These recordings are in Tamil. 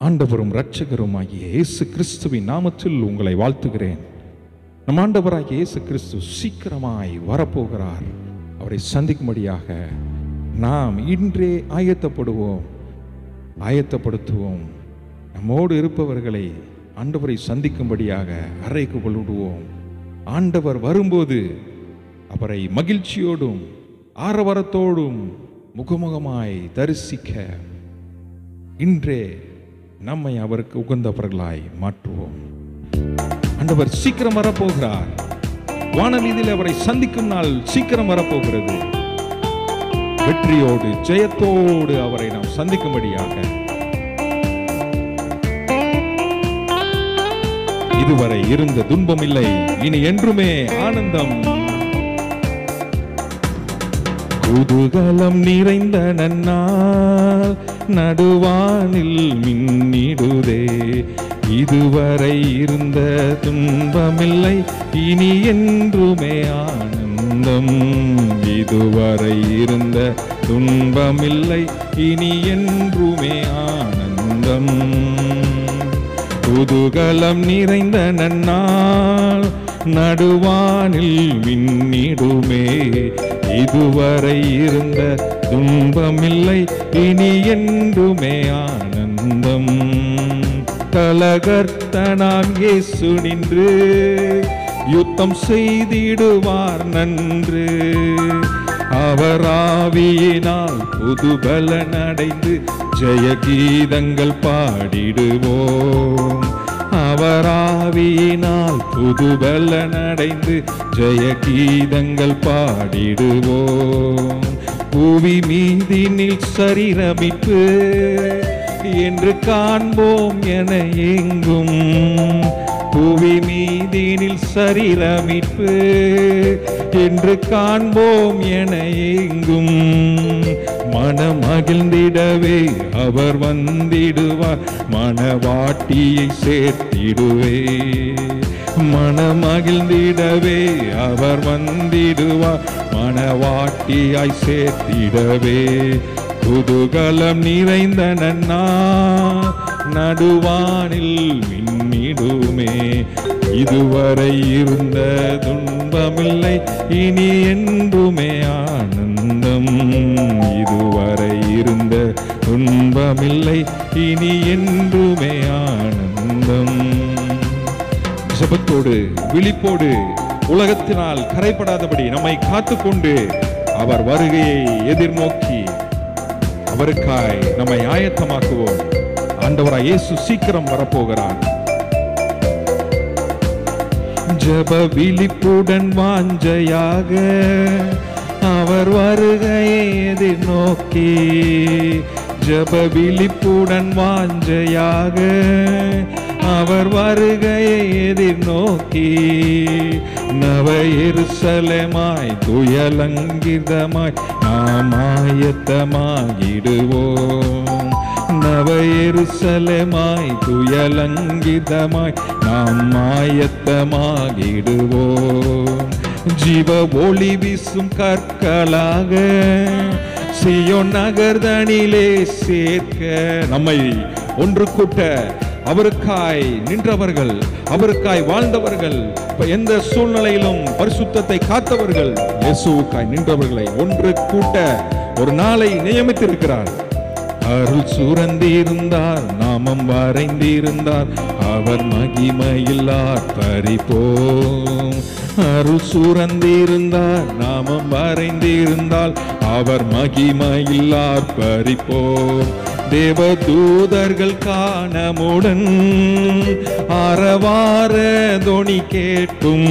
ஆண்டவரும் இரட்சகருமாகிய இயேசு கிறிஸ்துவின் நாமத்தில் உங்களை வாழ்த்துகிறேன். நம் ஆண்டவராகிய இயேசு கிறிஸ்து சீக்கிரமாய் வரப்போகிறார். அவரை சந்திக்கும்படியாக நாம் இன்றே ஆயத்தப்படுத்துவோம். நம்மோடு இருப்பவர்களை ஆண்டவரை சந்திக்கும்படியாக அறைக்கு கொள்ளுவோம். ஆண்டவர் வரும்போது அவரை மகிழ்ச்சியோடும் ஆரவாரத்தோடும் முகமுகமாய் தரிசிக்க இன்றே நம்மை அவருக்கு உகந்தவர்களாய் மாற்றுவோம். ஆண்டவர் சீக்கிரம் வரப்போகிறார். வானவீதியில் அவரை சந்திக்கும் நாள் சீக்கிரம் வரப்போகிறது. வெற்றியோடு ஜெயத்தோடு அவரை நாம் சந்திக்கும்படியாக இதுவரை இருந்த துன்பம் இல்லை, இனி என்றுமே ஆனந்தம். குதூகலம் நிறைந்த நன்னாள் நடுவானில் மின்னிடுதே. இதுவரை இருந்த துன்பமில்லை, இனி என்றுமே ஆனந்தம். இதுவரை இருந்த துன்பமில்லை, இனி என்றுமே ஆனந்தம். குதூகலம் நிறைந்த நன்னாள் நடுவானில் மின்னிடுமே. இதுவரை இருந்த துன்பமில்லை, இனி என்றுமே ஆனந்தம். கலகர்த்தனாம் இயேசு நின்று யுத்தம் செய்திடுவார் நன்று. அவர் ஆவியினால் புதுபலன் அடைந்து ஜெய கீதங்கள் பாடிடுவோம். அவர் ஆவியினால் புதுபலன் அடைந்து ஜெய கீதங்கள் பாடிடுவோம். புவி மீதினில் சரீரமிப்பு என்று காண்போம் என எங்கும். புவி மீதினில் சரீரமிப்பு என்று காண்போம் என எங்கும். மனமகிழ்ந்திடவே அவர் வந்திடுவார், மனவாட்டியை சேர்த்திடுவே. மனமகிழ்ந்திடவே அவர் வந்திடுவார், மனவாட்டியாய் சேர்த்திடவே. குதூகலம் நிறைந்த நன்னாள் நடுவானில் மின்னிடுமே. இதுவரை இருந்த துன்பமில்லை, இனி என்றுமே ஆனந்தம். இதுவரை இருந்த துன்பமில்லை, இனி என்றுமே ஆனந்தம். ஜெபத்தோடு விழிப்போடு உலகத்தினால் கரைப்படாதபடி நம்மை காத்துக்கொண்டு அவர் வருகையை எதிர்நோக்கி அவருக்காய் நம்மை ஆயத்தமாக்குவோம். ஆண்டவராய் இயேசு சீக்கிரம் வரப்போகிறார். ஜெப விழிப்புடன் வாஞ்சையாக அவர் வருகையை எதிர்நோக்கி. ஜெப விழிப்புடன் வாஞ்சையாக அவர் வருகையை எதிர்நோக்கி. நவ எருசலேமாய் துயலங்கிதமாய் நாம் ஆயத்தமாகிடுவோம். நவ எருசலேமாய் துயலங்கிதமாய் நாம் ஆயத்தமாகிடுவோம். ஜீவ ஒளி வீசும் கற்களாக சீயோன் நகர்தனிலே சேர்க்க நம்மை ஒன்று கூட்ட அவருக்காய் நின்றவர்கள், அவருக்காய் வாழ்ந்தவர்கள், எந்த சூழ்நிலையிலும் பரிசுத்தத்தை காத்தவர்கள், இயேசுவுக்காய் நின்றவர்களை ஒன்று கூட்ட ஒரு நாளை நியமித்திருக்கிறார். அருள் சுரந்திருந்தார், நாமம் வரைந்திருந்தார், அவர் மகிமையில்லார் பறிப்போம். அருள் சுரந்திருந்தார், நாமம் வரைந்திருந்தால் அவர் மகிமையில்லார் பறிப்போம். தேவதூதர்கள் காணமுடன் ஆரவார தொனி கேட்டும்.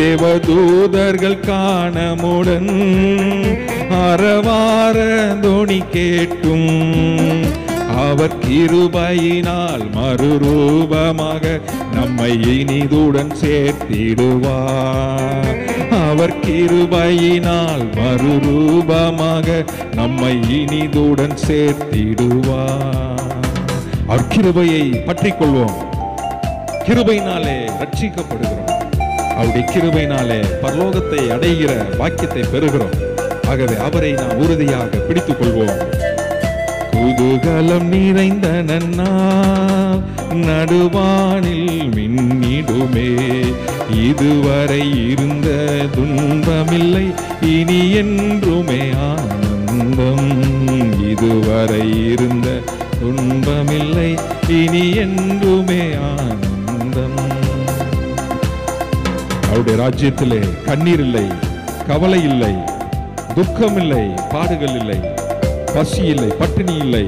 தேவதூதர்கள் காணமுடன் ஆரவார தொனி கேட்டும். அவர் கிருபையினால் மறுரூபமாக நம்மை இனிதுடன் சேர்த்திடுவார். அவர் கிருபையினால் மறுரூபமாக நம்மை இனிதுடன் சேர்த்திடுவார். அவர் கிருபையை பற்றிக் கொள்வோம். கிருபையினாலே ரட்சிக்கப்படுகிறோம். அவருடைய கிருபையினாலே பரலோகத்தை அடைகிற பாக்கியத்தை பெறுகிறோம். ஆகவே அவரை நாம் உறுதியாக பிடித்துக் கொள்வோம். குதூகலம் நிறைந்த நன்னாள் நடுவானில் மின்னிடுமே. இதுவரை இருந்த துன்பமில்லை, இனி என்றுமே ஆனந்தம். இதுவரை இருந்த துன்பமில்லை, இனி என்றுமே ஆனந்தம். அவருடைய ராஜ்யத்திலே கண்ணீர் இல்லை, கவலை இல்லை, துக்கம் இல்லை, பாடுகள் இல்லை, பசி இல்லை, பட்டினி இல்லை.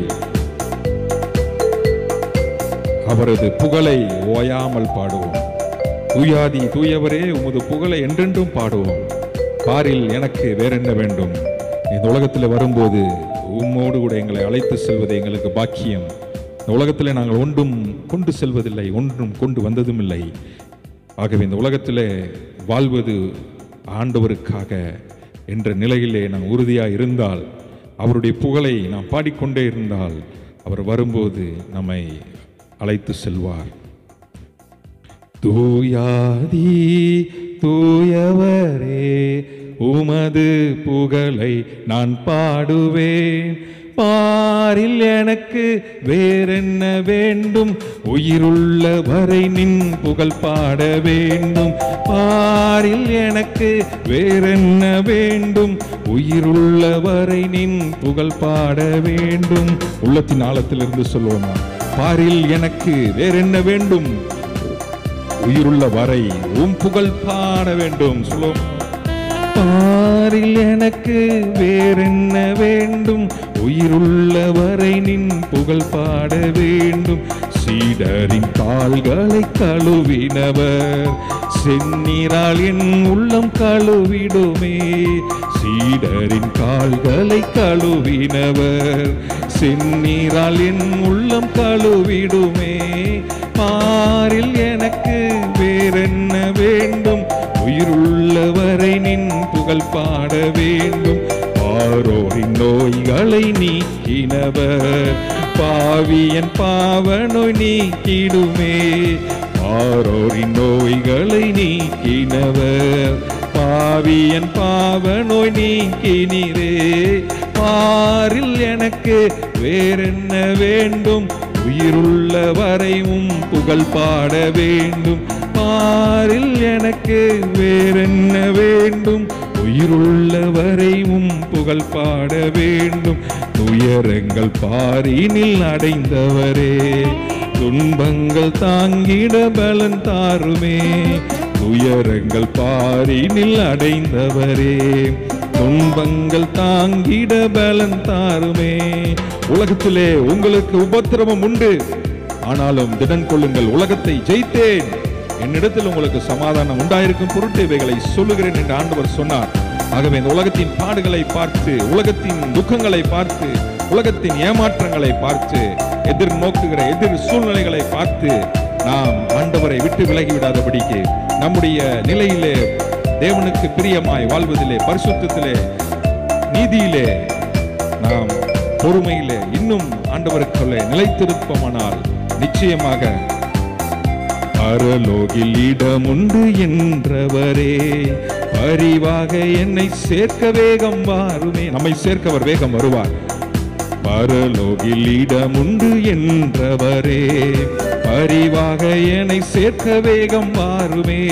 அவரது புகழை ஓயாமல் பாடுவோம். தூயாதி தூயவரே, உமது புகழை என்றென்றும் பாடுவோம். பாரில் எனக்கு வேறென்ன வேண்டும்? இந்த உலகத்தில் வரும்போது உம்மோடு கூட எங்களை அழைத்து செல்வது எங்களுக்கு பாக்கியம். இந்த உலகத்தில் நாங்கள் ஒன்றும் கொண்டு செல்வதில்லை, ஒன்றும் கொண்டு வந்ததும் இல்லை. ஆகவே இந்த உலகத்தில் வாழ்வது ஆண்டவருக்காக என்ற நிலையிலே நாம் உறுதியாக இருந்தால், அவருடைய புகழை நாம் பாடிக்கொண்டே இருந்தால், அவர் வரும்போது நம்மை அழைத்து செல்வார். தூயாதி தூயவரே, உமது புகழை நான் பாடுவேன். பாரில் எனக்கு வேறென்ன வேண்டும்? உயிருள்ள வரை நின் புகழ் பாட வேண்டும். பாரில் எனக்கு வேறென்ன வேண்டும்? உயிருள்ள வரை நின் புகழ் பாட வேண்டும். உள்ளத்தின் ஆழத்திலிருந்து சொல்லுவோமா? பாரில் எனக்கு வேறென்ன வேண்டும்? உயிருள்ள வரை உம் புகழ் பாட வேண்டும். சொல்லுவோம். பாரில் எனக்கு வேறென்ன வேண்டும்? உயிருள்ள வரை நின் புகழ் பாட வேண்டும். சீடரின் கால்களை கழுவினவர், செந்நீரால் என் உள்ளம் கழுவிடுமே. சீடரின் கால்களை கழுவினவர், செந்நீரால் என் உள்ளம் கழுவிடுமே. பாரில் எனக்கு வேறென்ன வேண்டும்? உயிருள்ள வரை நின் புகழ் பாட வேண்டும். பாரோரின் நோய்களை நீக்கினவர், பாவியன் பாவநோய் நீக்கிடுமே. பாரோரின் நோய்களை நீக்கினவர், பாவியன் பாவநோய் நீக்கினீரே. பாரில் எனக்கு வேறென்ன வேண்டும்? உயிருள்ள வரையும் புகழ் பாட வேண்டும். பாரில் எனக்கு வேறென்ன வேண்டும்? உயிருள்ள வரையும் புகழ் பாட வேண்டும். துயரங்கள் பாரினில் அடைந்தவரே, துன்பங்கள் தாங்கிட பலன் தாருமே. துயரங்கள் பாரினில் அடைந்தவரே, துன்பங்கள் தாங்கிட பலன் தாருமே. உலகத்திலே உங்களுக்கு உபத்திரவம் உண்டு, ஆனாலும் திடன் கொள்ளுங்கள், உலகத்தை ஜெயித்தேன். என்னிடத்தில் உங்களுக்கு சமாதானம் உண்டாயிருக்கும் பொருட்டு இவைகளை சொல்லுகிறேன் என்று ஆண்டவர் சொன்னார். ஆகவே இந்த உலகத்தின் பாடுகளை பார்த்து, உலகத்தின் துக்கங்களை பார்த்து, உலகத்தின் ஏமாற்றங்களை பார்த்து, எதிர்நோக்குகிற எதிர் சூழ்நிலைகளை பார்த்து நாம் ஆண்டவரை விட்டு விலகிவிடாதபடிக்கு நம்முடைய நிலையிலே தேவனுக்கு பிரியமாய் வாழ்வதிலே, பரிசுத்தத்திலே, நீதியிலே, நாம் பொறுமையிலே இன்னும் ஆண்டவருக்குள்ளே நிலைத்திருப்போமானால் நிச்சயமாக பரலோகில் இடமுண்டு என்றவரே, பரிவாக என்னை சேர்க்க வேகம் வாருமே. நம்மை சேர்க்க அவர் வேகம் வருவார். பரலோகில் இடமுண்டு என்றவரே, பரிவாக என்னை சேர்க்க வேகம் வாருமே.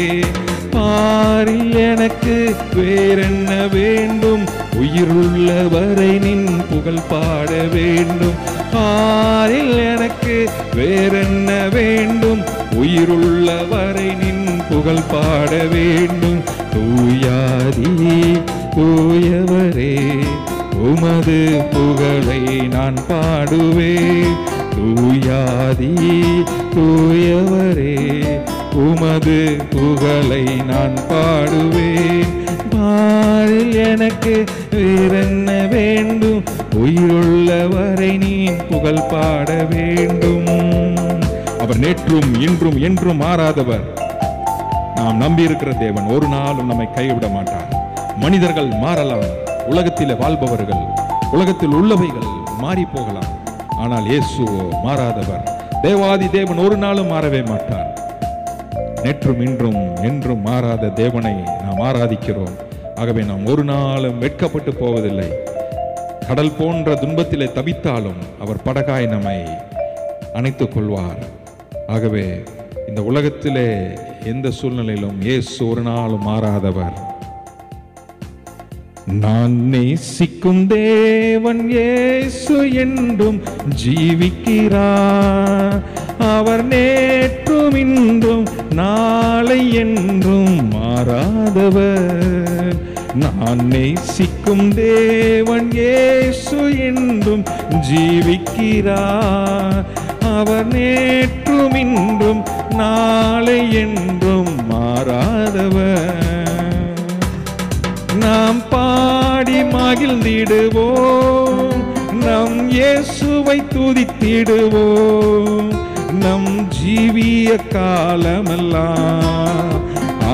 பாரில் எனக்கு வேறென்ன வேண்டும்? உயிருள்ள வரை நின் புகழ் பாட வேண்டும். பாரில் எனக்கு வேறென்ன வேண்டும்? உயிருள்ள வரை நின் புகழ் பாட வேண்டும். தூயாதி தூயவரே, உமது புகழை நான் பாடுவேன். தூயாதி தூயவரே, உமது புகழை நான் பாடுவேன். பாரில் எனக்கு வேறென்ன வேண்டும்? உயிருள்ள வரை நீ புகழ் பாட வேண்டும். அவர் நேற்றும் இன்றும் என்றும் மாறாதவர். நாம் நம்பியிருக்கிற தேவன் ஒரு நாளும் நம்மை கைவிட மாட்டார். மனிதர்கள் மாறலாம், உலகத்தில் வாழ்பவர்கள், உலகத்தில் உள்ளவைகள் மாறி போகலாம், ஆனால் இயேசுவோ மாறாதவர். தேவாதி தேவன் ஒரு நாளும் மாறவே மாட்டார். நேற்றும் இன்றும் என்றும் மாறாத தேவனை நாம் ஆராதிக்கிறோம். ஆகவே நாம் ஒரு நாளும் வெட்கப்பட்டு போவதில்லை. கடல் போன்ற துன்பத்திலே தவித்தாலும் அவர் படகாய் நம்மை அணைத்துக் கொள்வார். ஆகவே இந்த உலகத்திலே எந்த சூழ்நிலையிலும் இயேசு ஒரு நாளும் மாறாதவர். நான் நேசிக்கும் தேவன் இயேசு என்றும் ஜீவிக்கிறார். அவர் நேற்றும் இன்றும் நாளை என்றும் மாறாதவர். நான் நேசிக்கும் தேவன் இயேசு என்றும் ஜீவிக்கிறார். அவர் நேற்றும் இன்றும் நாளை என்றும் மாறாதவர். நாம் பாடி மகிழ்ந்திடுவோம், நம் இயேசுவை துதித்திடுவோம். நம் ஜீவிய காலமெல்லாம்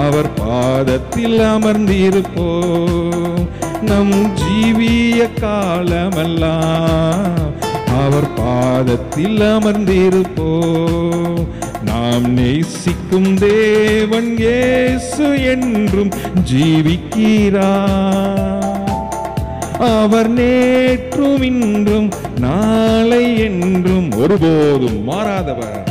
அவர் பாதத்தில் அமர்ந்திருப்போம். நம் ஜீவிய காலமெல்லாம் அவர் பாதத்தில் அமர்ந்திருப்போம். நாம் நேசிக்கும் தேவன் இயேசு என்றும் ஜீவிக்கிறார். அவர் நேற்றும் இன்றும் நாளை என்றும் ஒருபோதும் மாறாதவர்.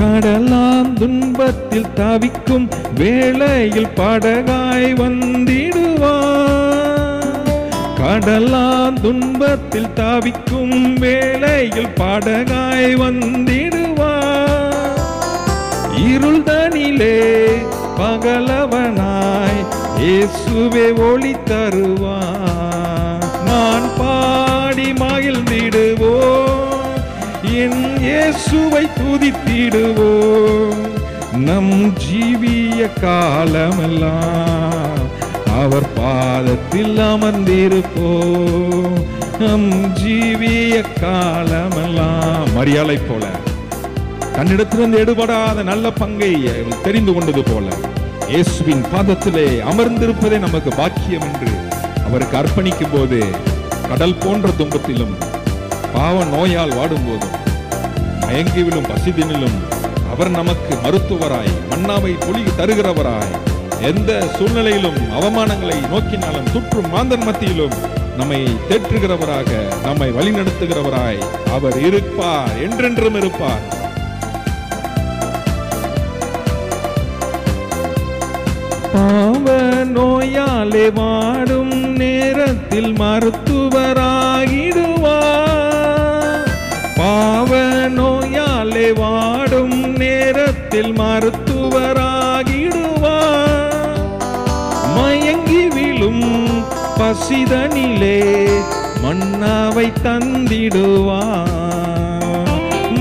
கடலாம் துன்பத்தில் தவிக்கும் வேளையில் படகாய் வந்திடுவார். கடலாம் துன்பத்தில் தவிக்கும் வேளையில் படகாய் வந்திடுவார். இருள்தனிலே பகலவனாய் இயேசுவே ஒளி தருவார். நான் பாடி மகிழ்ந்திடுவோம், என் இயேசுவை துதித்திடுவோம். நம் ஜீவிய காலமெல்லாம் அவர் பாதத்தில் அமர்ந்திருப்போம். நம் ஜீவிய காலமெல்லாம் மரியாதை போல தன்னிடத்திலிருந்து எடுபடாத நல்ல பங்கை தெரிந்து கொண்டது போல இயேசுவின் பாதத்திலே அமர்ந்திருப்பதே நமக்கு பாக்கியம் என்று அவருக்கு அர்ப்பணிக்கும் போது, கடல் போன்ற துன்பத்திலும் பாவ நோயால் வாடும் போதும் மயங்கிவிலும் பசிதினிலும் அவர் நமக்கு மருத்துவராய் மன்னாவை பொழி தருகிறவராய், எந்த சூழ்நிலையிலும் அவமானங்களை நோக்கினாலும் சுற்றும் மாந்தன் மத்தியிலும் நம்மை தேற்றுகிறவராக, நம்மை வழிநடத்துகிறவராய் அவர் இருப்பார், என்றென்றும் இருப்பார். பாவ நோயாலே வாடும் நேரத்தில் மருத்துவராகிடுவார். பாவ நோயாலே வாடும் நேரத்தில் மருத்துவராகிடுவார். மயங்கி விழும் பசிதனிலே மன்னாவை தந்திடுவார்.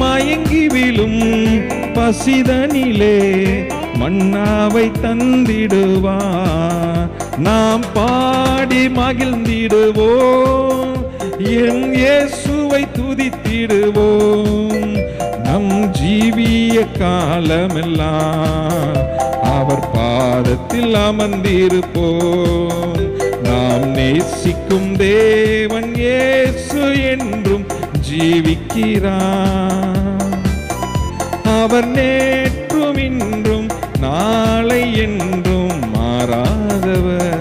மயங்கி விழும் பசிதனிலே மன்னாவை தந்திடுவார். நாம் பாடி மகிழ்ந்திடுவோம், என் இயேசுவை துதித்திடுவோம். நம் ஜீவிய காலமெல்லாம் அவர் பாதத்தில் அமர்ந்திருப்போம். நாம் நேசிக்கும் தேவன் இயேசு என்றும் ஜீவிக்கிறார். அவர் நேற்றும் இன்றும் நாளை என்றும் மாறாதவர்.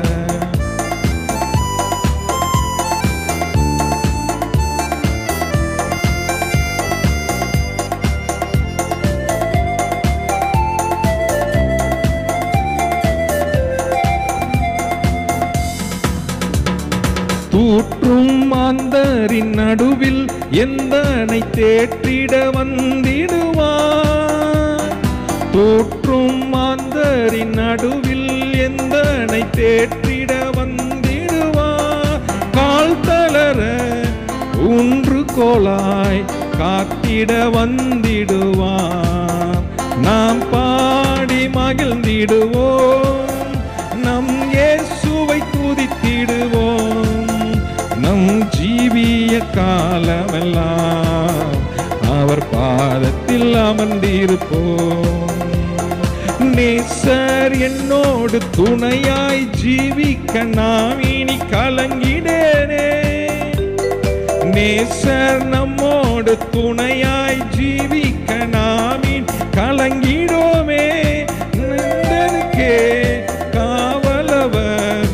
தூற்றும் மாந்தரின் நடுவில் எந்தனை தேற்றிட வந்திடுவார். தூற்றும் மாந்தரின் நடுவில் எந்தனை தேற்றிட வந்திடுவார். கால் தளர ஊன்று கோலாய் காத்திட வந்திடுவார். நாம் பாடி மகிழ்ந்திடுவோம், நம் இயேசுவை துதித்திடுவோம். நம் ஜீவிய காலமெல்லாம் அவர் பாதத்தில் அமர்ந்திருப்போம். நேசர் என்னோடு துணையாய் ஜீவிக்க நாம் இனி கலங்கிடேனே. நேசர் நம்மோடு துணையாய் ஜீவிக்க நாம் இனி கலங்கிடோமே. நந்தனுக்கே காவலவர்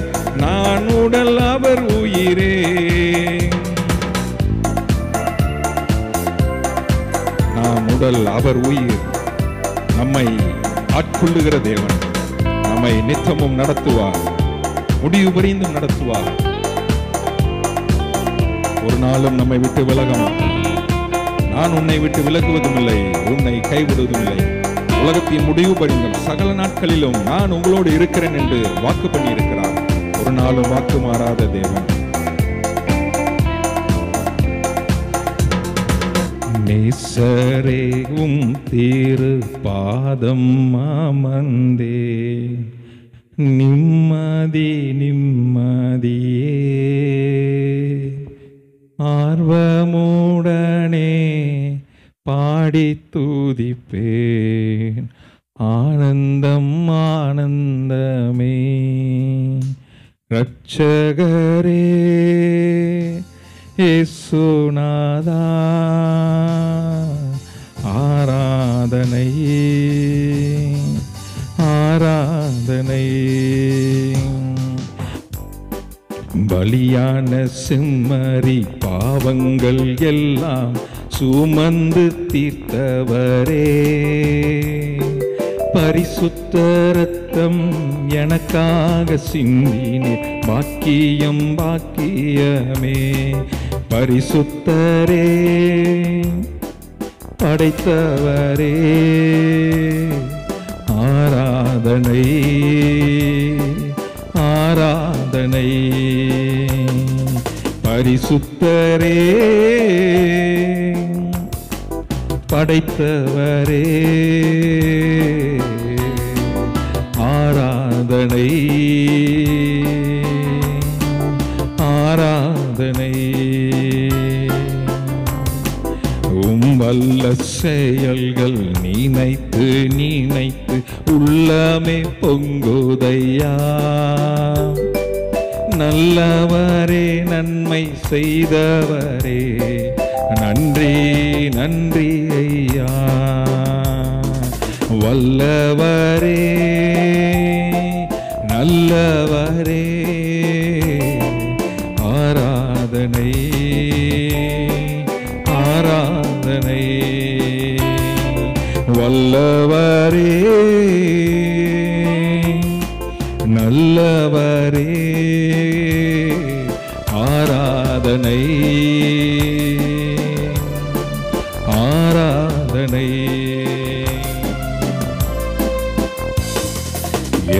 உடல், அவர் உயிர். நம்மை ஆட்கொள்ளுகிற தேவன் நம்மை நித்தமும் நடத்துவார், முடிவு பரிந்தும் நடத்துவார். ஒரு நாளும் நம்மை விட்டு விலக மாட்டார். நான் உன்னை விட்டு விலகுவதும் இல்லை, உன்னை கைவிடுவதும் இல்லை. உலகத்தின் முடிவு பரிந்தும் சகல நாட்களிலும் நான் உங்களோடு இருக்கிறேன் என்று வாக்கு பண்ணி இருக்கிறார். ஒரு நாளும் வாக்கு மாறாத தேவன். நேசரேவும் திரு பாதம் அமர்ந்தே நிம்மதி நிம்மதியே ஆர்வமுடனே பாடி துதிப்பேன், ஆனந்தம் ஆனந்தமே. இரட்சகரே இயேசுநாதா ஆராதனை ஆராதனை. பலியான செம்மறி பாவங்கள் எல்லாம் சுமந்து தீர்த்தவரே, பரிசுத்த ரத்தம் எனக்காக சிந்தினீர், பாக்கியம் பாக்கியமே. பரிசுத்தரே படைத்தவரே ஆராதனை ஆராதனை. பரிசுத்தரே படைத்தவரே ஆராதனை ஆராதனை. வல்ல செயல்கள் நினைத்து நினைத்து உள்ளமே பொங்குதையா, நல்லவரே நன்மை செய்தவரே நன்றி நன்றி ஐயா. வல்லவரே நல்லவரே ஆராதனை ஆராதனை. வல்லவரே நல்லவரே ஆராதனை ஆராதனை.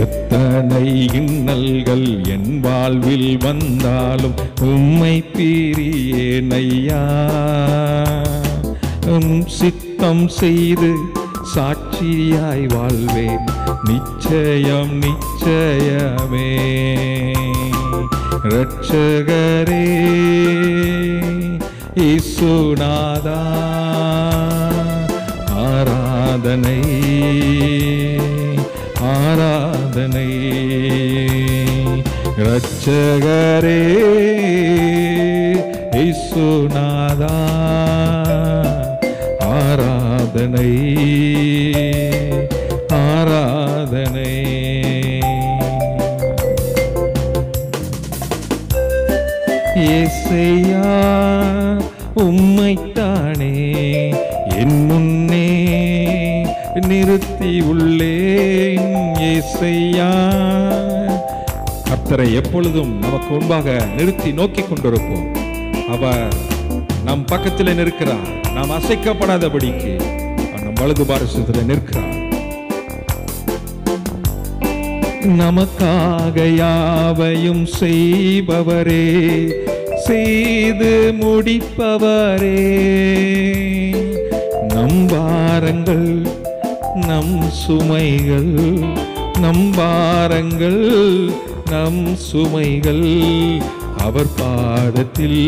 எத்தனை இன்னல்கள் என் வாழ்வில் வந்தாலும் உம்மை பிரியேனையா, சித்தம் செய்து சாட்சியாய் வாழ்வேன் நிச்சயம் நிச்சயமே. இரட்சகரே இயேசுநாதா ஆராதனை ஆராதனை. இரட்சகரே இயேசுநாதா ஆராதனை ஆராதனை. இயேசையா உம்மைத்தானே என் முன்னே நிறுத்தி உள்ளேன். இயேசையா கர்த்தரை எப்பொழுதும் நமக்கு முன்பாக நிறுத்தி நோக்கி கொண்டிருப்போம். அவர் நம் பக்கத்தில் நிற்கிறார், நாம் அசைக்கப்படாதபடிக்கு நம் வலது பாரசத்தில் நிற்கிறார். நமக்காக யாவையும் செய்பவரே, செய்து முடிப்பவரே, நம் பாரங்கள் நம் சுமைகள், நம் பாரங்கள் நம் சுமைகள் அவர் பாதத்தில்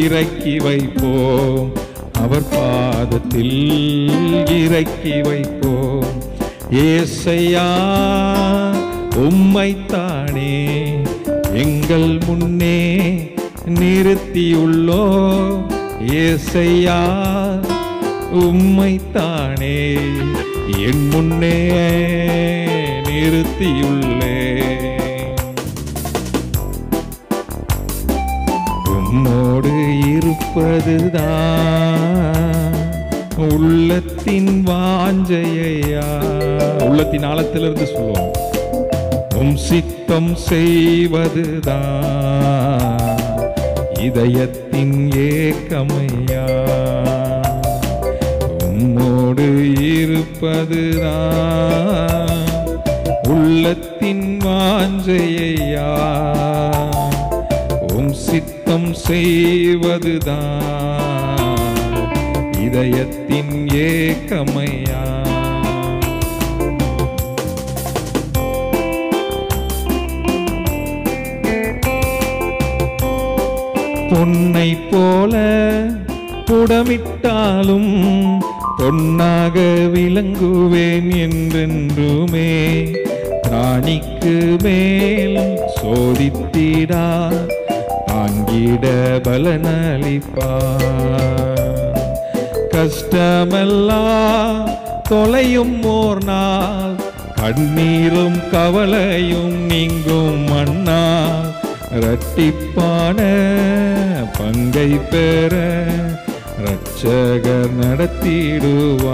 இறக்கி வைப்போம், அவர் பாதத்தில் இறக்கி வைப்போம். ஏசையா உம்மைத்தானே எங்கள் முன்னே நிறுத்தியுள்ளோம். ஏசையா உம்மைத்தானே என் முன்னே நிறுத்தியுள்ளே. உம்மோடு இருப்பதுதான் உள்ளத்தின் வாஞ்சையா, உள்ளத்தின் ஆழத்திலிருந்து சொல்லுவோம். உம் சித்தம் செய்வதுதான் இதயத்தின் ஏக்கமையா, உம்மோடு இருப்பதுதான் உள்ளத்தின் வாஞ்சையா, உம் சித்தம் செய்வதுதான் இதயத்தின் ஏக்கமையா. பொன்னை போல புடமிட்டாலும் பொன்னாக விளங்குவேன் என்றென்றுமே. ராணிக்கு மேல் சோதித்திடா தாங்கிட பலனளிப்பார். கஷ்டமெல்லாம் தொலையும் ஓர் நாள், கண்ணீரும் கவலையும் நீங்கும் மண்ணால். இரட்டிப்பான பங்கை பெற இரட்சகர் நடத்திடுவார்.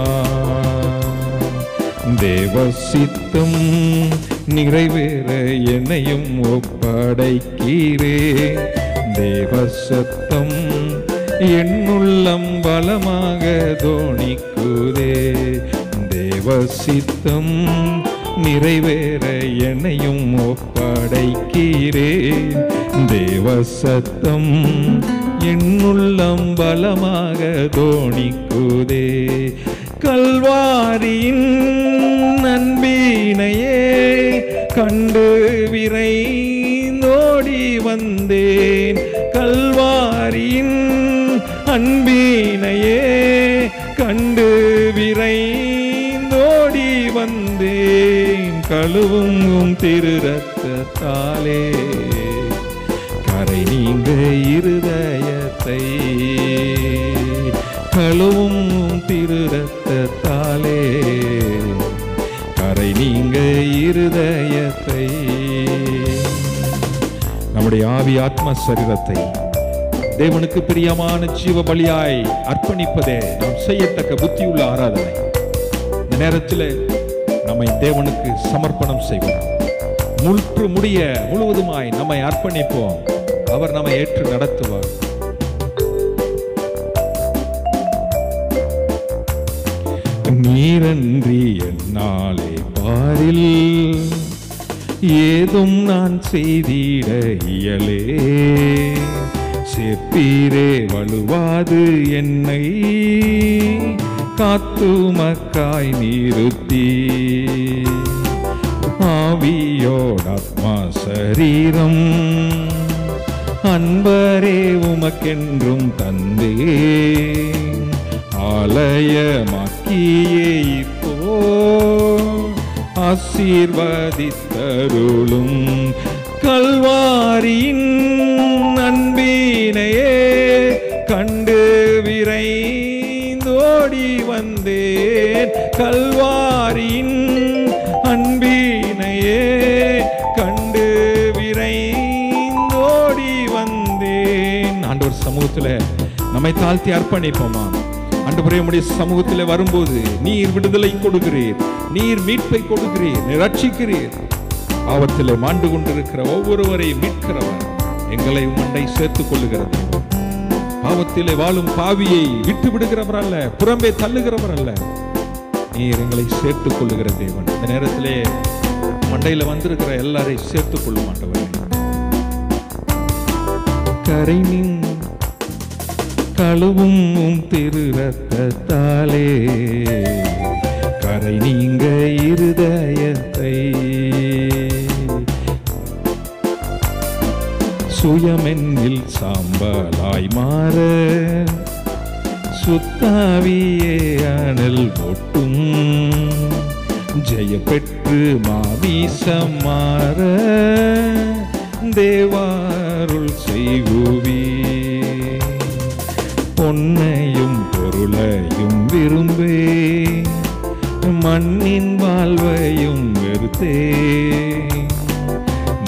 தேவ சித்தம் நிறைவேற என்னையும் ஒப்படைக்கிறே. தேவ சத்தம் என்னுள்ளம் பலமாக தோணிக்குதே. தேவ சித்தம் நிறைவேற என்னையும் ஒப்படைக்கிறே. தேவ சத்தம் என்னுள்ளம் பலமாக தோணிக்குதே. கல்வாரியின் அன்பினையே கண்டு விரைந்தோடி வந்தேன். கல்வாரியின் அன்பினையே கண்டு விரைந்தோடி வந்தேன். கழுவும் திரு ரத்தத்தாலே கரை நீங்க இருதயத்தை. கழுவும் திரு ரத்தத்தாலே கரை நீங்க இருதயத்தை. நம்முடைய ஆவி ஆத்ம சரீரத்தை தேவனுக்கு பிரியமான ஜீவ பலியாய் அர்ப்பணிப்பதே நாம் செய்யத்தக்க புத்தியுள்ள ஆராதனை. இந்த நேரத்தில் நம்மை தேவனுக்கு சமர்ப்பணம் செய்வோம். முற்று முடிய முழுவதுமாய் நம்மை அர்ப்பணிப்போம். அவர் நம்மை ஏற்று நடத்துவார். நீரன்றி என்னாலே பாரில் ஏதும் நான் செய்திட இயலே. செப்பீரே வலுவாது என்னை காத்துமக்காய் நிறுத்தி. ஆவியோடாத்மா சரீரம் அன்பரே உமக்கென்றும் தந்தே. ஆலயமாக்கியே இப்போ ஆசீர்வதித்தருளும். கல்வாரியின் அன்பினையே கண்டு விரைந்தோடி வந்தேன். கல்வாரியின் அன்பினையே கண்டு விரைந்தோடி வந்தேன். ஆண்டவர் சமூகத்தில் நம்மை தாழ்த்தி அர்ப்பணிப்போமா? ஆண்டவரே, உம்முடைய சமூகத்தில் வரும்போது நீர் விடுதலை கொடுக்கிறீர், நீர் மீட்பை கொடுக்கிறீர், நீர் ரட்சிக்கிறீர். பாவத்தில் மாண்டு கொண்டிருக்கிற ஒவ்வொருவரையும் மீட்கிறவர் எங்களை உம்மண்டை சேர்த்துக் கொள்ளுகிறது. பாவத்திலே வாழும் பாவியை விட்டு விடுகிறவர் அல்ல, புறம்பே தள்ளுகிறவர் அல்ல. நீர் எங்களை சேர்த்துக் கொள்ளுகிற தேவன். இந்த நேரத்திலே மண்டையில வந்திருக்கிற எல்லாரையும் சேர்த்துக் கொள்ள மாட்டவர். கரை கழுவும் திரு ரத்தத்தாலே கரை நீங்க இருதயத்தை. சுயமென்னில் சாம்பலாய் மாற சுத்தாவியே அனல் போட்டும். ஜெய பெற்று மாவீசம் மாற தேவாருள் செய்குவி. பொன்னையும் பொருளையும் விரும்பே மண்ணின் வாழ்வையும் வெறுத்தே.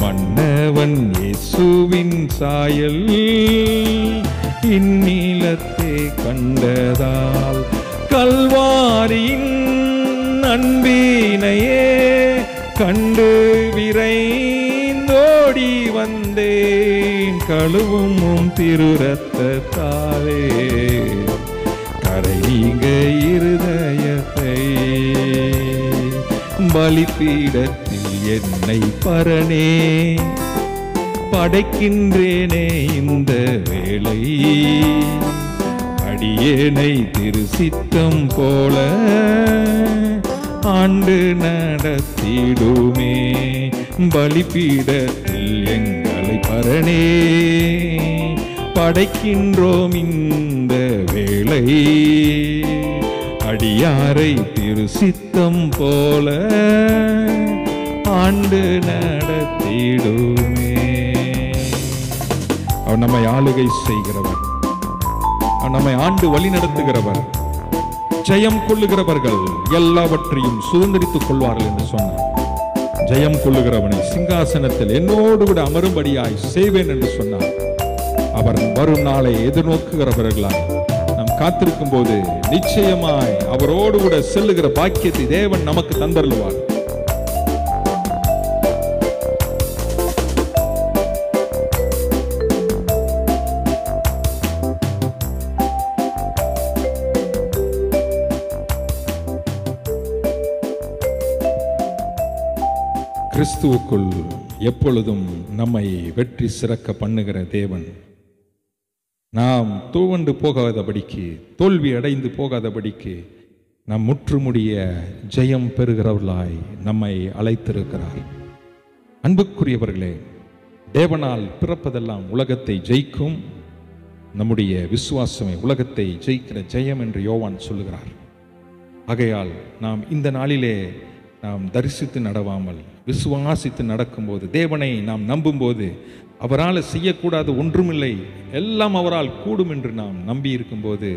மன்னவன் இயேசுவின் சாயல் இந்நிலத்தை கண்டதால் கல்வாரியின் அன்பினையே கண்டு விரைந்தோடி வந்தேன். கழுவும் திரு ரத்தத்தாலே கரை நீங்க இருதயத்தை பலிபீடத்தில் என்னை பரனே படைக்கின்றேனே. இந்த வேளை அடியேனை திரு சித்தம் போல ஆண்டு நடத்திடுமே. பலிபீடத்தில் எங்களை பரனே படைக்கின்றோம். இந்த வேளை அடியாரை திரு சித்தம் போல ஆண்டு நடத்திடுமே. அவர் நம்மை ஆளுகை செய்கிறவர், நம்மை ஆண்டு வழி நடத்துகிறவர். ஜெயம் கொள்ளுகிறவர்கள் எல்லாவற்றையும் சுதந்திரித்துக் கொள்வார்கள் என்று சொன்னார். ஜெயம் கொள்ளுகிறவனை சிங்காசனத்தில் என்னோடு கூட அமரும்படியாய் செய்வேன் என்று சொன்னார். அவர் வரும் நாளை எதிர்நோக்குகிறவர்களாய் நாம் காத்திருக்கும் போது நிச்சயமாய் அவரோடு கூட செல்லுகிற பாக்கியத்தை தேவன் நமக்கு தந்தருள்வார். கிறிஸ்துவுக்குள் எப்பொழுதும் நம்மை வெற்றி சிறக்க பண்ணுகிற தேவன், நாம் துவண்டு போகாதபடிக்கு, தோல்வி அடைந்து போகாதபடிக்கு நாம் முற்றுமுடிய ஜெயம் பெறுகிறவர்களாய் நம்மை அழைத்திருக்கிறார். அன்புக்குரியவர்களே, தேவனால் பிறப்பதெல்லாம் உலகத்தை ஜெயிக்கும். நம்முடைய விசுவாசமே உலகத்தை ஜெயிக்கிற ஜெயம் என்று யோவான் சொல்லுகிறார். ஆகையால் நாம் இந்த நாளிலே நாம் தரிசித்து நடவாமல் விசுவாசித்து நடக்கும்போது, தேவனை நாம் நம்பும்போது, அவரால் செய்யக்கூடாது ஒன்றுமில்லை, எல்லாம் அவரால் கூடும் என்று நாம் நம்பி இருக்கும்போது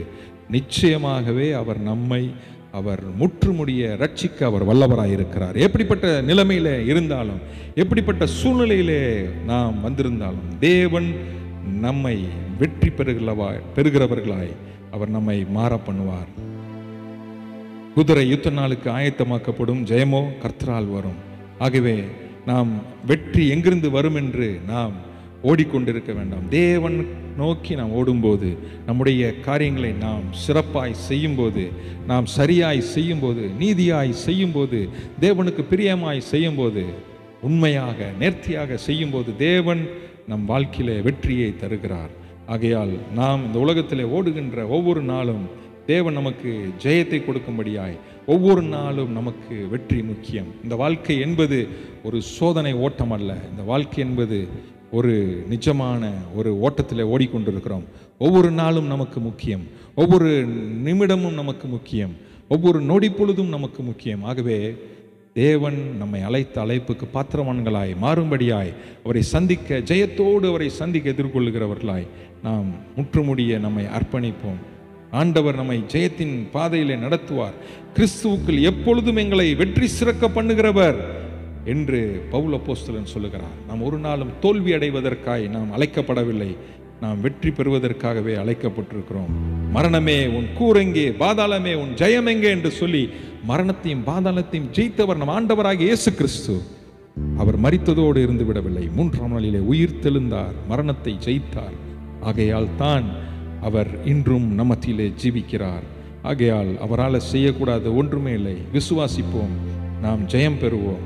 நிச்சயமாகவே அவர் முற்றுமுடிய ரட்சிக்க அவர் வல்லவராயிருக்கிறார். எப்படிப்பட்ட நிலைமையில இருந்தாலும், எப்படிப்பட்ட சூழ்நிலையிலே நாம் வந்திருந்தாலும் தேவன் நம்மை வெற்றி பெறுகிறவர்களாய் அவர் நம்மை மாற பண்ணுவார். குதிரை யுத்த நாளுக்கு ஆயத்தமாக்கப்படும், ஜெயமோ கர்த்தரால் வரும். ஆகவே நாம் வெற்றி எங்கிருந்து வரும் என்று நாம் ஓடிக்கொண்டிருக்க வேண்டாம். தேவன் நோக்கி நாம் ஓடும்போது, நம்முடைய காரியங்களை நாம் சிறப்பாய் செய்யும்போது, நாம் சரியாய் செய்யும்போது, நீதியாய் செய்யும்போது, தேவனுக்கு பிரியமாய் செய்யும்போது, உண்மையாக நேர்த்தியாக செய்யும்போது தேவன் நம் வாழ்க்கையிலே வெற்றியை தருகிறார். ஆகையால் நாம் இந்த உலகத்திலே ஓடுகின்ற ஒவ்வொரு நாளும் தேவன் நமக்கு ஜெயத்தை கொடுக்கும்படியாய் ஒவ்வொரு நாளும் நமக்கு வெற்றி முக்கியம். இந்த வாழ்க்கை என்பது ஒரு சோதனை ஓட்டம் அல்ல. இந்த வாழ்க்கை என்பது ஒரு நிஜமான ஒரு ஓட்டத்தில் ஓடிக்கொண்டிருக்கிறோம். ஒவ்வொரு நாளும் நமக்கு முக்கியம், ஒவ்வொரு நிமிடமும் நமக்கு முக்கியம், ஒவ்வொரு நொடி பொழுதும் நமக்கு முக்கியம். ஆகவே தேவன் நம்மை அழைத்த அழைப்புக்கு பாத்திரவான்களாய் மாறும்படியாய் அவரை சந்திக்க, ஜெயத்தோடு அவரை சந்திக்க எதிர்கொள்ளுகிறவர்களாய் நாம் முற்றுமுடிய நம்மை அர்ப்பணிப்போம். ஆண்டவர் நம்மை ஜெயத்தின் பாதையிலே நடத்துவார். கிறிஸ்துவுக்குள் எப்பொழுதும் எங்களை வெற்றி சிறக்க பண்ணுகிறவர் என்று பவுல் அப்போஸ்தலன் சொல்லுகிறார். நாம் ஒரு நாளும் தோல்வி அடைவதற்காய் நாம் அழைக்கப்படவில்லை, நாம் வெற்றி பெறுவதற்காகவே அழைக்கப்பட்டிருக்கிறோம். மரணமே உன் கூரெங்கே, பாதாளமே உன் ஜெயம் எங்கே என்று சொல்லி மரணத்தையும் பாதாளத்தையும் ஜெயித்தவர் நம் ஆண்டவராகிய இயேசு கிறிஸ்து. அவர் மரித்ததோடு இருந்து விடவில்லை, 3ஆம் நாளிலே உயிர் தெழுந்தார், மரணத்தை ஜெயித்தார். ஆகையால் தான் அவர் இன்றும் நம்மத்திலே ஜீவிக்கிறார். ஆகையால் அவரால் செய்யக்கூடாத ஒன்றுமே இல்லை. விசுவாசிப்போம், நாம் ஜெயம் பெறுவோம்.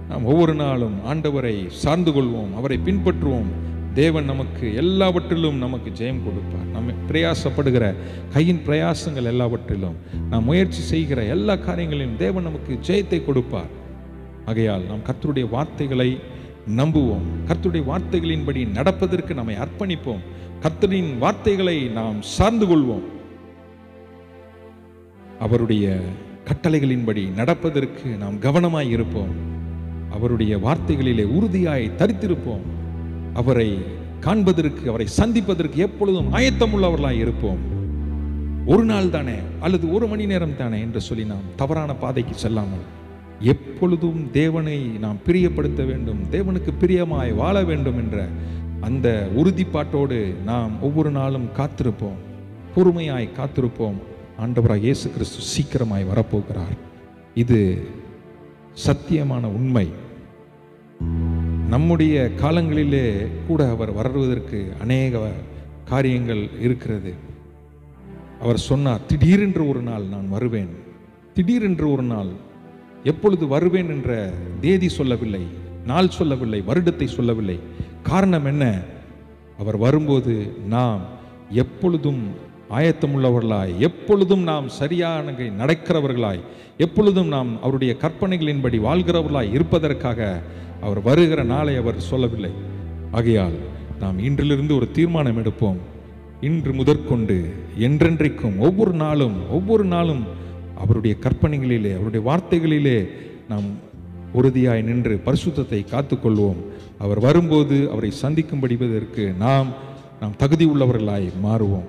நாம் ஒவ்வொரு நாளும் ஆண்டவரை சார்ந்து கொள்வோம், அவரை பின்பற்றுவோம். தேவன் நமக்கு எல்லாவற்றிலும் நமக்கு ஜெயம் கொடுப்பார். நம்ம பிரயாசப்படுகிற கையின் பிரயாசங்கள் எல்லாவற்றிலும், நாம் முயற்சி செய்கிற எல்லா காரியங்களிலும் தேவன் நமக்கு ஜெயத்தை கொடுப்பார். ஆகையால் நாம் கர்த்தருடைய வார்த்தைகளை நம்புவோம், கர்த்தருடைய வார்த்தைகளின்படி நடப்பதற்கு நம்மை அர்ப்பணிப்போம், கர்த்தரின் வார்த்தைகளை நாம் சார்ந்து கொள்வோம், அவருடைய கட்டளைகளின்படி நடப்பதற்கு நாம் கவனமாய் இருப்போம், அவருடைய வார்த்தைகளிலே உறுதியாய் தரித்திருப்போம், அவரை காண்பதற்கு, அவரை சந்திப்பதற்கு எப்பொழுதும் ஆயத்தம் உள்ளவர்களாய் இருப்போம். ஒரு நாள் தானே அல்லது ஒரு மணி நேரம் தானே என்று சொல்லி நாம் தவறான பாதைக்கு செல்லாமல் எப்பொழுதும் தேவனை நாம் பிரியப்படுத்த வேண்டும், தேவனுக்கு பிரியமாய் வாழ வேண்டும் என்ற அந்த உறுதிப்பாட்டோடு நாம் ஒவ்வொரு நாளும் காத்திருப்போம், பொறுமையாய் காத்திருப்போம். ஆண்டவராக இயேசு கிறிஸ்து சீக்கிரமாய் வரப்போகிறார். இது சத்தியமான உண்மை. நம்முடைய காலங்களிலே கூட அவர் வருவதற்கு அநேக காரியங்கள் இருக்கிறது. அவர் சொன்னார், திடீரென்று ஒரு நாள் நான் வருவேன். திடீரென்று ஒரு நாள், எப்பொழுது வருவேன் என்ற தேதி சொல்லவில்லை, நாள் சொல்லவில்லை, வருடத்தை சொல்லவில்லை. காரணம் என்ன? அவர் வரும்போது நாம் எப்பொழுதும் ஆயத்தமுள்ளவர்களாய், எப்பொழுதும் நாம் சரியான நடக்கிறவர்களாய், எப்பொழுதும் நாம் அவருடைய கற்பனைகளின்படி வாழ்கிறவர்களாய் இருப்பதற்காக அவர் வருகிற நாளை அவர் சொல்லவில்லை. ஆகையால் நாம் இன்றிலிருந்து ஒரு தீர்மானம் எடுப்போம். இன்று முதற்கொண்டு என்றென்றைக்கும் ஒவ்வொரு நாளும் அவருடைய கற்பனைகளிலே, அவருடைய வார்த்தைகளிலே நாம் உறுதியாய் நின்று பரிசுத்தத்தை காத்துக்கொள்வோம். அவர் வரும்போது அவரை சந்திக்கும்படிவதற்கு நாம் தகுதி உள்ளவர்களாய் மாறுவோம்.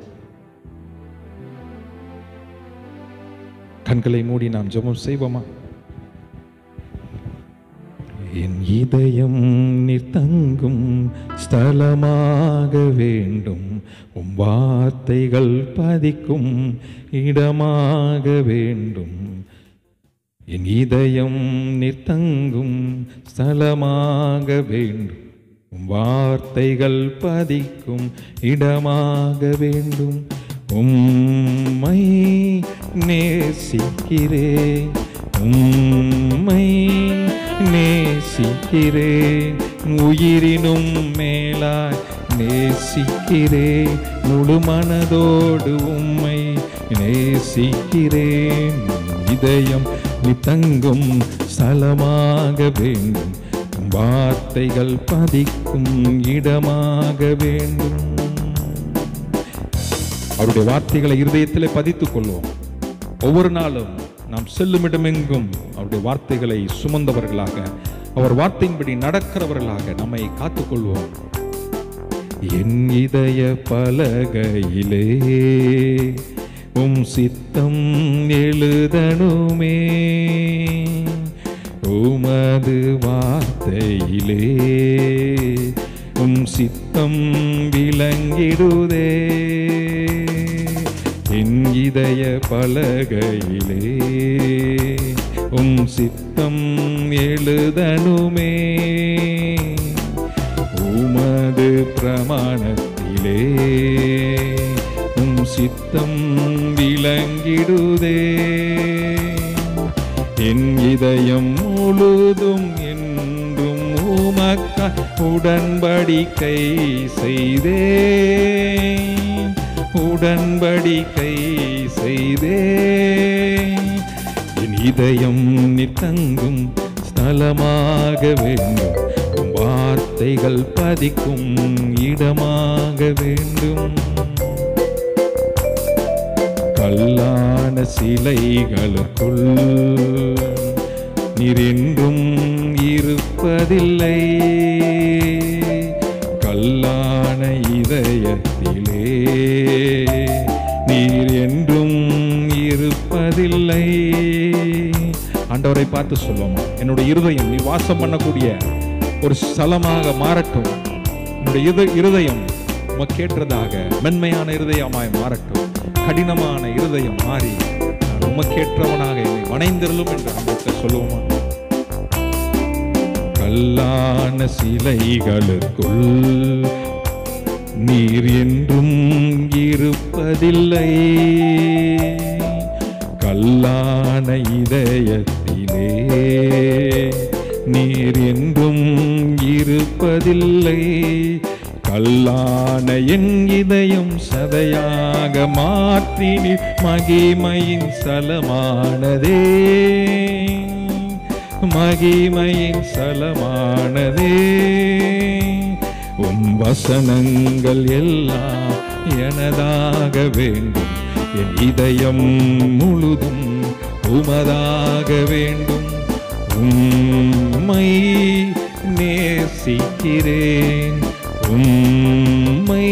கண்களை மூடி நாம் ஜெபம் செய்வோமா? என் இதயம் நீர் தங்கும் ஸ்தலமாக வேண்டும், உம் வார்த்தைகள் பதிக்கும் இடமாக வேண்டும். என் இதயம் நீர் தங்கும் ஸ்தலமாக வேண்டும், உம் வார்த்தைகள் பதிக்கும் இடமாக வேண்டும். உம்மை நேசிக்கிறேன், உம்மை நேசிக்கிறேன், உயிரினும் மேலாய் நேசிக்கிறேன், முழு மனதோடு உம்மை நேசிக்கிறேன். இதயம் நீ தங்கும் ஸ்தலமாக வேண்டும், வார்த்தைகள் பதிக்கும் இடமாக வேண்டும். அவருடைய வார்த்தைகளை இருதயத்திலே பதித்துக் கொள்வோம். ஒவ்வொரு நாளும் நாம் செல்லுமிடமெங்கும் அவருடைய வார்த்தைகளை சுமந்தவர்களாக, அவர் வார்த்தையின்படி நடக்கிறவர்களாக நம்மை காத்துக்கொள்வோம். என் இதய பலகையிலே உம் சித்தம் எழுதணுமே, உமது வார்த்தையிலே உம் சித்தம் விளங்கிடுதே. என் இதய பலகையிலே உம் சித்தம் எழுதணுமே, உமது பிரமாணத்திலே உம் சித்தம் விளங்கிடுதே. என் இதயம் முழுதும் என்றும் உமக்காய் உடன்படிக்கை செய்தேன், உடன்படிக்கை செய்தேன். என் இதயம் நீர் தங்கும் ஸ்தலமாக வேண்டும், வார்த்தைகள் பதிக்கும் இடமாக வேண்டும். கல்லான சிலைகளுக்குள் நீர் என்றும் இருப்பதில்லை, கல்லான இதயத்திலே நீர் என்றும் இருப்பதில்லை. ஆண்டவரை பார்த்து சொல்லுவோமா? என்னுடைய இருதயம் நீ வாசம் பண்ணக்கூடிய ஒரு ஸ்தலமாக மாறட்டும். என்னுடைய இருதயம் உமக்கேற்றதாக மென்மையான இருதயமாய் மாறட்டும். கடினமான இருதயம் மாறி நான் உமக்கேற்றவனாக என்னை வணைந்திருளும் என்று அன்பத்தை சொல்லுவோமா? கல்லான சிலைகளுக்குள் நீர் என்றும் இருப்பதில்லை, கல்லான இதயத்திலே நீர் என்றும் இருப்பதில்லை. கல்லான என் இதயம் சதையாக மாற்றி மகிமையின் ஸ்தலமானதே, மகிமையின் ஸ்தலமானதே. உம் வசனங்கள் எல்லாம் எனதாக வேண்டும், என் இதயம் முழுதும் உமதாக வேண்டும். உம்மை நேசிக்கிறேன், உம்மை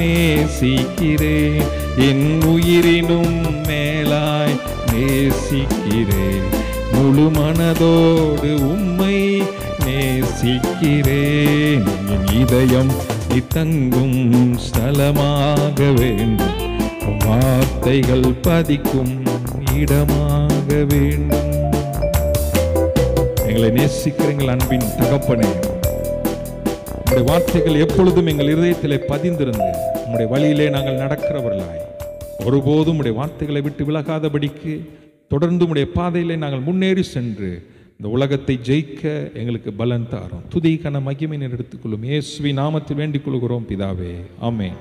நேசிக்கிறேன், என் உயிரினும் மேலாய் நேசிக்கிறேன், முழு மனதோடு உம்மை நேசிக்கிறேன். என் இதயம் நீ தங்கும் ஸ்தலமாக வேண்டும், வார்த்தைகள் பதிக்கும் இடமாக வேண்டும். எங்களை நேசிக்கிறீங்கள் அன்பின் தகப்பனே, உம்முடைய வார்த்தைகள் எப்பொழுதும் எங்கள் இதயத்திலே பதிந்திருந்து உம்முடைய வழியிலே நாங்கள் நடக்கிறவர்களாய் ஒருபோதும் உம்முடைய வார்த்தைகளை விட்டு விலகாதபடிக்கு தொடர்ந்து உம்முடைய பாதையிலே நாங்கள் முன்னேறி சென்று இந்த உலகத்தை ஜெயிக்க எங்களுக்கு பலன் தாரும். துதி கன மகிமை எடுத்துக்கொள்ளும். இயேசுவின் நாமத்தில் வேண்டிக் கொள்கிறோம் பிதாவே, ஆமென்.